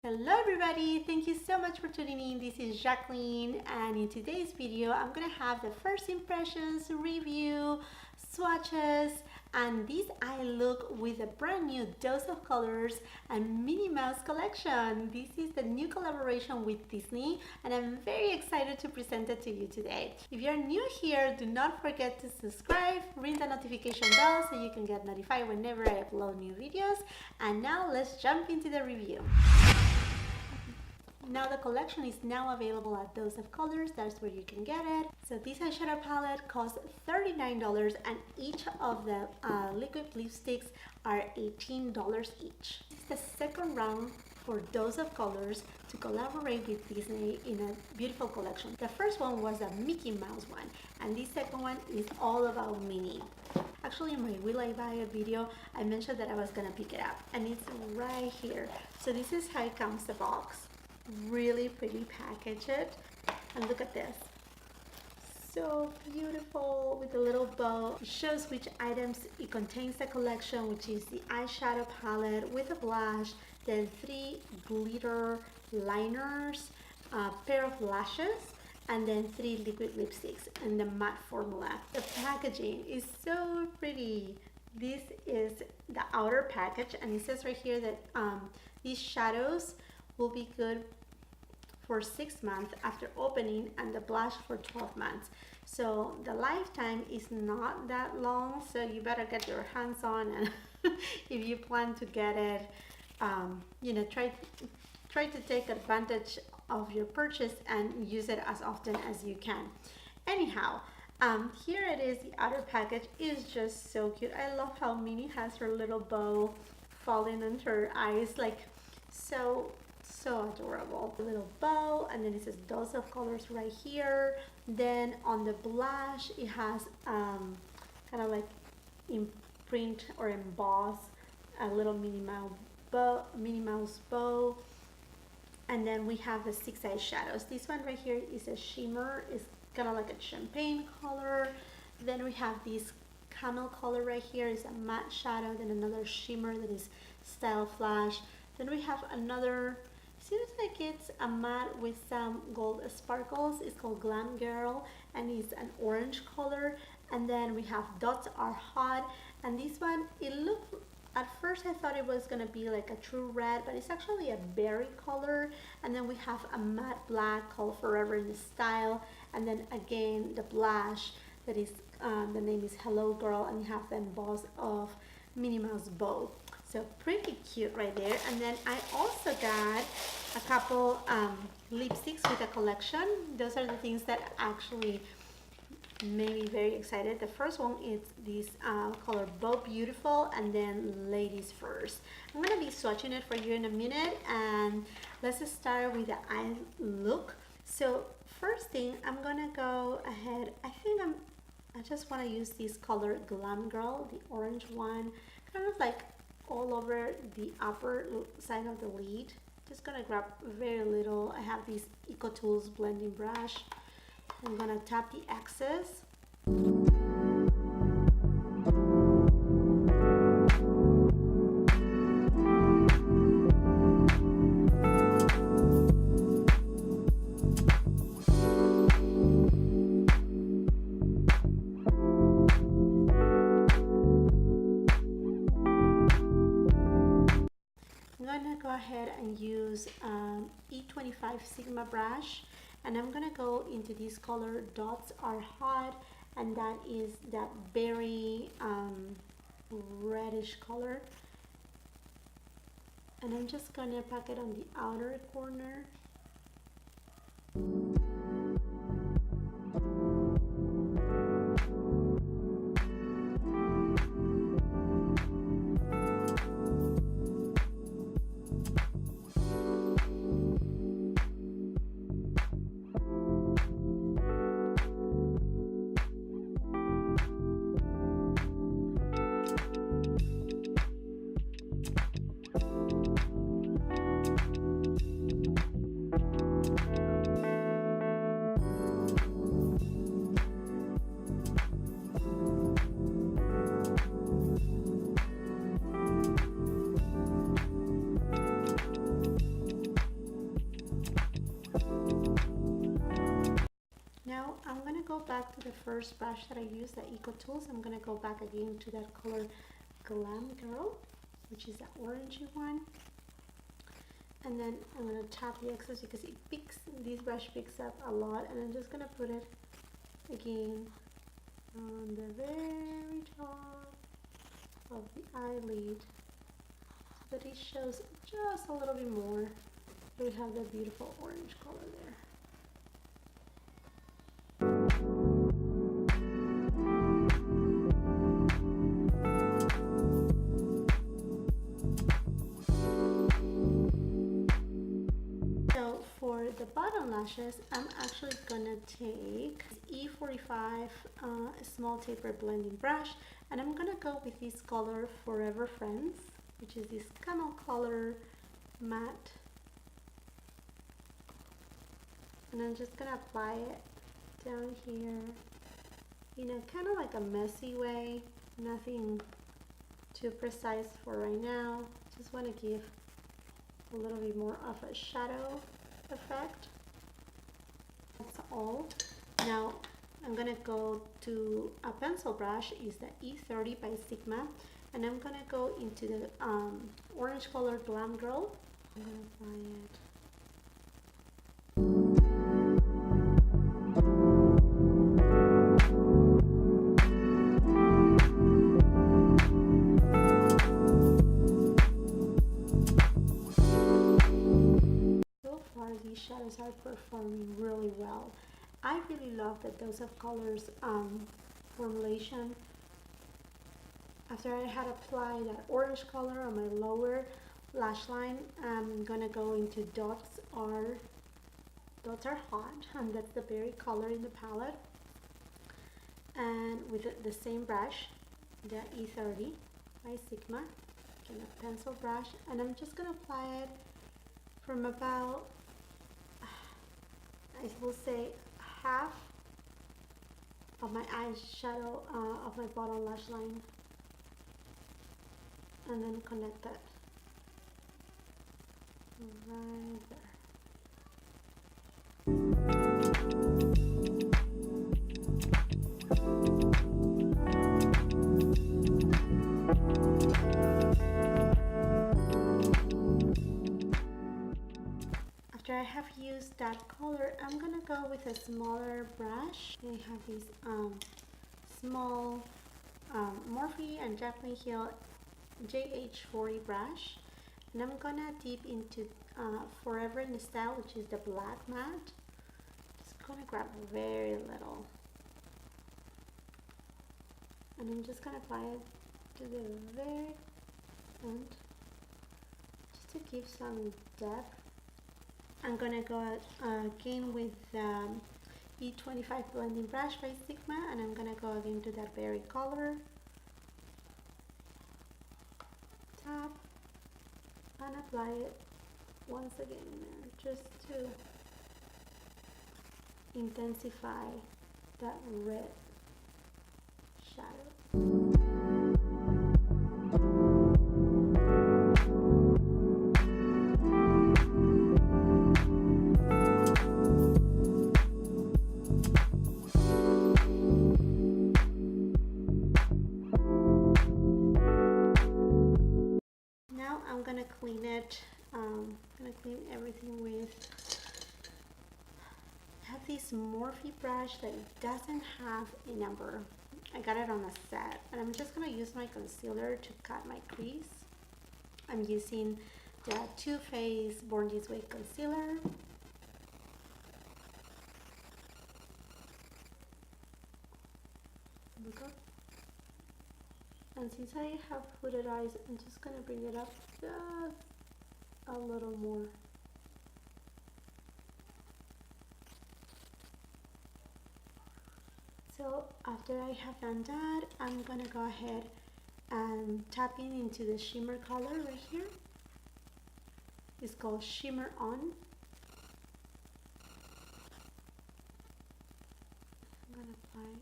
Hello everybody, thank you so much for tuning in. This is Jacqueline, and in today's video I'm gonna have the first impressions review, swatches, and this eye look with a brand new Dose of Colors and Minnie Mouse collection. This is the new collaboration with Disney and I'm very excited to present it to you today. If you're new here, do not forget to subscribe, ring the notification bell so you can get notified whenever I upload new videos. And now let's jump into the review. Now the collection is now available at Dose of Colors, that's where you can get it. So this eyeshadow palette costs $39 and each of the liquid lipsticks are $18 each. This is the second round for Dose of Colors to collaborate with Disney in a beautiful collection. The first one was the Mickey Mouse one, and this second one is all about Minnie. Actually, in my Will I Buy a video, I mentioned that I was gonna pick it up, and it's right here. So this is how it comes the box. Really pretty packaged, and look at this, so beautiful with a little bow. It shows which items it contains, the collection, which is the eyeshadow palette with a blush, then 3 glitter liners, a pair of lashes, and then 3 liquid lipsticks and the matte formula. The packaging is so pretty. This is the outer package, and it says right here that these shadows will be good for 6 months after opening, and the blush for 12 months. So the lifetime is not that long, so you better get your hands on, and if you plan to get it, you know, try to take advantage of your purchase and use it as often as you can. Anyhow, here it is. The outer package is just so cute. I love how Minnie has her little bow falling on her eyes, like so adorable. A little bow, and then it says Dose of Colors right here. Then on the blush it has kind of like imprint or emboss a little Minnie Mouse bow. And then we have the 6 eyeshadows. This one right here is a shimmer, it's kind of like a champagne color. Then we have this camel color right here, is a matte shadow, then another shimmer that is Style Flash. Then we have another, seems like it's a matte with some gold sparkles. It's called Glam Girl, and it's an orange color. And then we have Dots Are Hot, and this one, it looked, at first I thought it was gonna be like a true red, but it's actually a berry color. And then we have a matte black called Forever in Style, and then again the blush that is the name is Hello Girl, and you have the emboss of Minnie Mouse bow. So pretty cute right there. And then I also got a couple lipsticks with a collection. Those are the things that actually made me very excited. The first one is this color Bow Beautiful, and then Ladies First. I'm gonna be swatching it for you in a minute, and let's start with the eye look. So first thing, I'm gonna go ahead, I just want to use this color Glam Girl, the orange one, kind of like all over the upper side of the lid. Just gonna grab very little. I have this Eco Tools blending brush. I'm gonna tap the excess. I'm gonna go ahead and use E25 Sigma brush, and I'm gonna go into this color Dots Are Hot, and that is that berry reddish color, and I'm just gonna pack it on the outer corner. go back to the first brush that I used, the Eco Tools. I'm gonna go back again to that color Glam Girl, which is that orangey one. And then I'm gonna tap the excess because this brush picks up a lot, and I'm just gonna put it again on the very top of the eyelid so that it shows just a little bit more. We have the beautiful orange color there. The bottom lashes, I'm actually gonna take E45 small taper blending brush, and I'm gonna go with this color Forever Friends, which is this camel color matte, and I'm just gonna apply it down here, you know, kind of like a messy way, nothing too precise for right now. Just want to give a little bit more of a shadow effect. That's all. Now I'm gonna go to a pencil brush, is the E30 by Sigma, and I'm gonna go into the orange color Glam Girl. I'm gonna apply it. These shadows are performing really well. I really love the Dose of Colors formulation. After I had applied that orange color on my lower lash line, I'm gonna go into Dots Are Hot, and that's the berry color in the palette, and with the same brush, the E30 by Sigma, again a pencil brush, and I'm just gonna apply it from about, I will say, half of my eyeshadow of my bottom lash line, and then connect that right there. After I have used that color, I'm gonna go with a smaller brush. I have these small Morphe and Jackeline Hill JH40 brush, and I'm gonna dip into Forever in Style, which is the black matte. Just gonna grab very little, and I'm just gonna apply it to the very end, just to give some depth. I'm gonna go again with E25 blending brush by Sigma, and I'm gonna go again to that berry color, tap, and apply it once again there, just to intensify that red shadow. I'm gonna clean it. I'm gonna clean everything with, I have this Morphe brush that doesn't have a number. I got it on a set, and I'm just gonna use my concealer to cut my crease. I'm using the Too Faced Born This Way concealer. Look up. And since I have hooded eyes, I'm just gonna bring it up just a little more. So after I have done that, I'm gonna go ahead and tap into the shimmer color right here. It's called Shimmer On. I'm gonna apply it.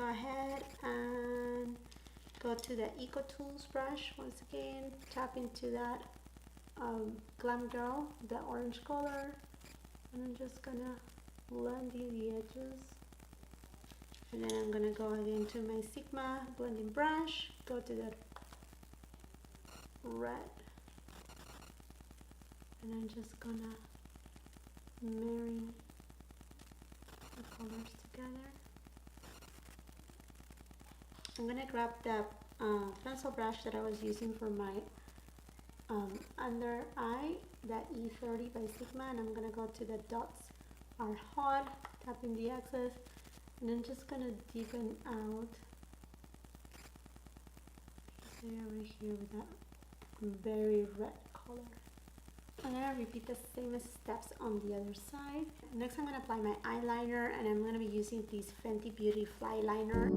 ahead and go to the Eco Tools brush once again, tap into that Glam Girl, the orange color, and I'm just gonna blend in the edges. And then I'm gonna go again to my Sigma blending brush, go to that red, and I'm just gonna marry the colors together. I'm gonna grab the pencil brush that I was using for my under eye, that E30 by Sigma, and I'm gonna go to the dots are hot, tapping the axis, and I'm just gonna deepen out right here with that very red color. I'm gonna repeat the same steps on the other side. Next I'm gonna apply my eyeliner, and I'm gonna be using this Fenty Beauty Fly Liner.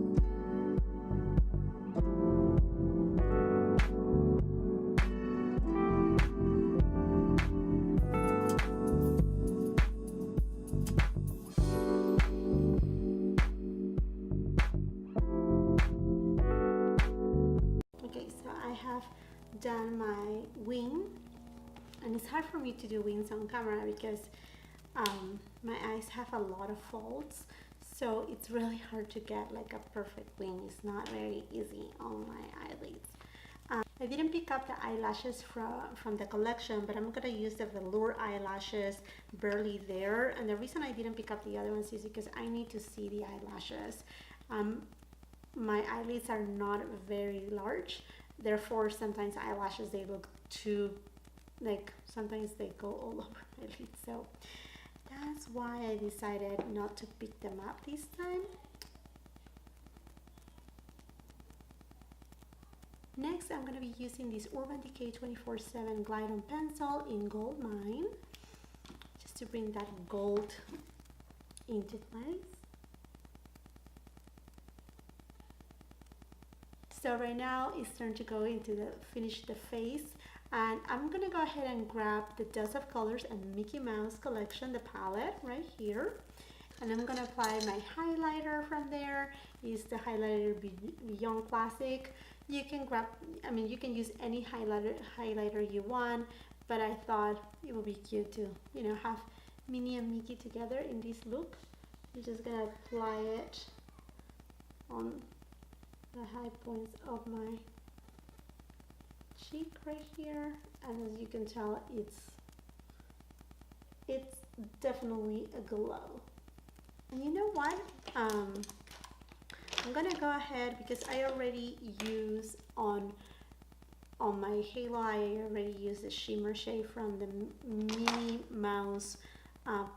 Done my wing, and it's hard for me to do wings on camera because my eyes have a lot of folds, so it's really hard to get like a perfect wing. It's not very easy on my eyelids. I didn't pick up the eyelashes from the collection, but I'm gonna use the velour eyelashes, Barely There, and the reason I didn't pick up the other ones is because I need to see the eyelashes. My eyelids are not very large, therefore sometimes eyelashes, they look too, like sometimes they go all over my lids, so that's why I decided not to pick them up this time. Next I'm going to be using this Urban Decay 24/7 Glide On Pencil in Gold Mine, just to bring that gold into place. So right now it's time to go into finish the face, and I'm gonna go ahead and grab the Dust of Colors and Mickey Mouse Collection, the palette right here, and I'm gonna apply my highlighter from there. It's the highlighter Beyond Classic. You can grab, I mean, you can use any highlighter you want, but I thought it would be cute to, you know, have Minnie and Mickey together in this look. I'm just gonna apply it on the high points of my cheek right here, and as you can tell, it's definitely a glow. And you know what, I'm gonna go ahead, because I already use on my halo, I already used the shimmer shade from the Minnie Mouse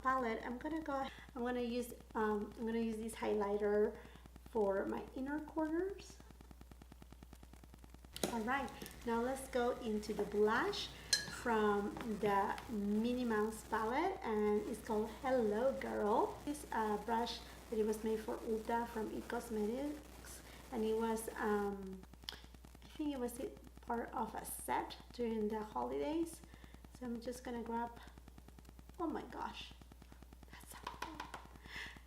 palette. I'm gonna use this highlighter for my inner corners. Alright, now let's go into the blush from the Minnie Mouse palette, and it's called Hello Girl. This brush that it was made for Ulta from eCosmetics, and it was I think it was part of a set during the holidays. So I'm just gonna grab, oh my gosh, that's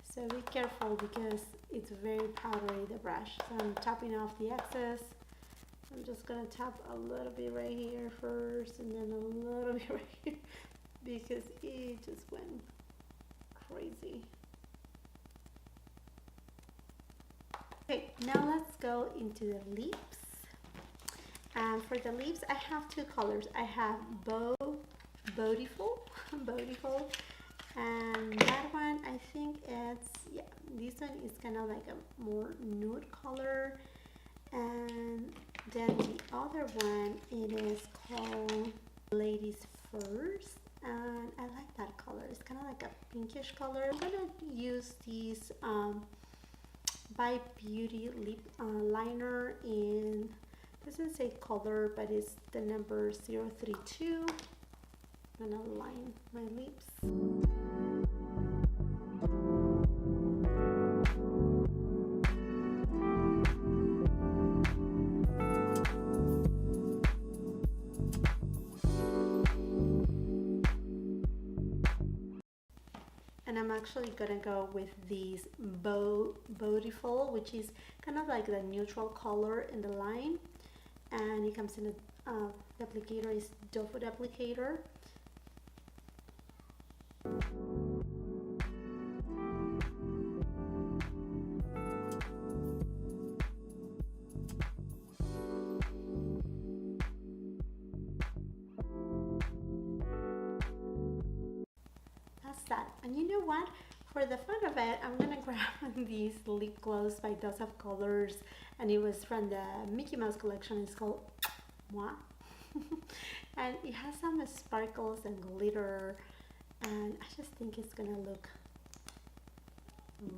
so be careful because it's very powdery, the brush. So I'm tapping off the excess. I'm just gonna tap a little bit right here first, and then a little bit right here, because it just went crazy. Okay, now let's go into the lips. And for the lips, I have two colors. I have Beautiful, and that one, I think it's, yeah, this one is kind of like a more nude color, and then the other one, it is called Ladies First, and I like that color. It's kind of like a pinkish color. I'm gonna use this by Beauty lip liner in, doesn't say color, but it's the number 032. I'm gonna line my lips. and I'm actually gonna go with this Beautiful, which is kind of like the neutral color in the line, and it comes in a the applicator is doe foot applicator. That's that. And you know what? For the fun of it, I'm gonna grab these lip gloss by Dose of Colors, and it was from the Mickey Mouse collection. It's called Moi. And it has some sparkles and glitter, and I just think it's gonna look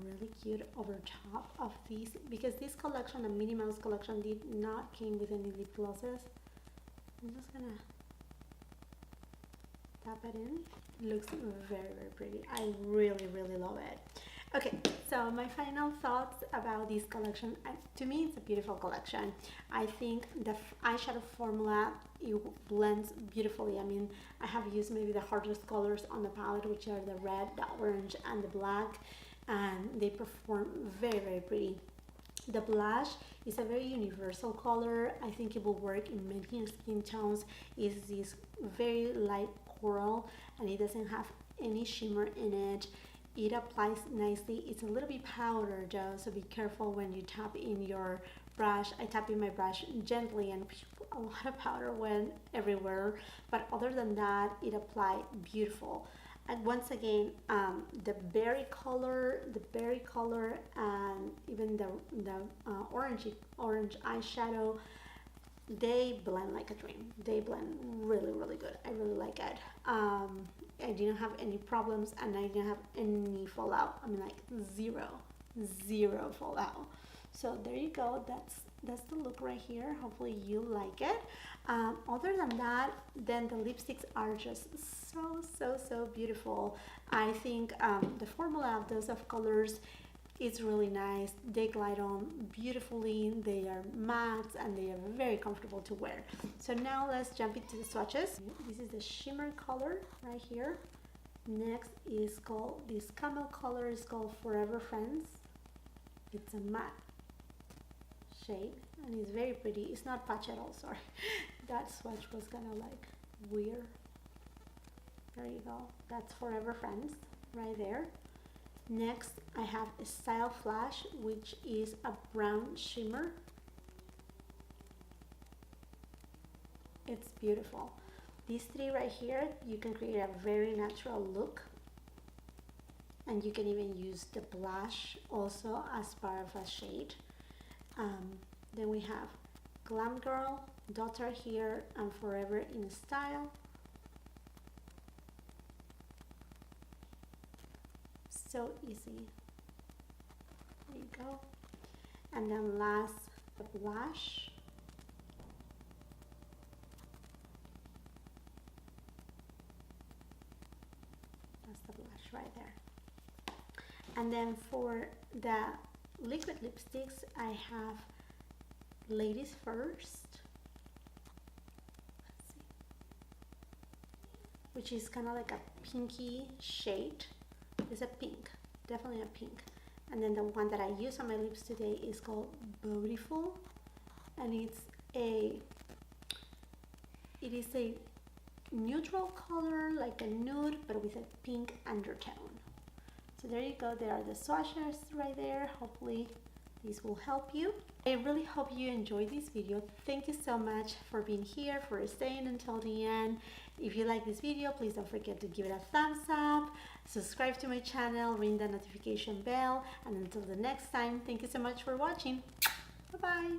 really cute over top of these, because this collection, the Minnie Mouse collection, did not came with any lip glosses. I'm just gonna tap it in. It looks very, very pretty. I really love it. Okay, so my final thoughts about this collection. To me, it's a beautiful collection. I think the eyeshadow formula, it blends beautifully. I mean, I have used maybe the hardest colors on the palette, which are the red, the orange, and the black, and they perform very, very pretty. The blush is a very universal color. I think it will work in many skin tones. It's this very light coral, and it doesn't have any shimmer in it. It applies nicely. It's a little bit powder though, so be careful when you tap in your brush. I tap in my brush gently, and a lot of powder went everywhere, but other than that, it applied beautiful. And once again, the berry color, and even the orange eyeshadow, they blend like a dream. They blend really good. I really like it. I didn't have any problems, and I didn't have any fallout. I mean, like zero fallout. So there you go. That's the look right here. Hopefully you like it. Other than that, then the lipsticks are just so beautiful. I think the formula of Dose of Colors is really nice. They glide on beautifully. They are matte, and they are very comfortable to wear. So now let's jump into the swatches. This is the shimmer color right here. Next is called, this camel color is called Forever Friends. It's a matte shade, and it's very pretty. It's not patch at all, sorry. That swatch was kind of like weird. There you go. That's Forever Friends right there. Next, I have a Style Flash, which is a brown shimmer. It's beautiful. These three right here, you can create a very natural look. And you can even use the blush also as part of a shade. Then we have Glam Girl, Daughter here, and Forever in Style. So easy. There you go. And then last, the blush. That's the blush right there. And then for the liquid lipsticks, I have Ladies First. Let's see. Which is kind of like a pinky shade. It's a pink, definitely a pink. And then the one that I use on my lips today is called Beautiful, and it is a neutral color, like a nude, but with a pink undertone. So there you go. There are the swatches right there. Hopefully these will help you. I really hope you enjoyed this video. Thank you so much for being here, for staying until the end. If you like this video, please don't forget to give it a thumbs up, subscribe to my channel, ring the notification bell, and until the next time, thank you so much for watching. Bye bye.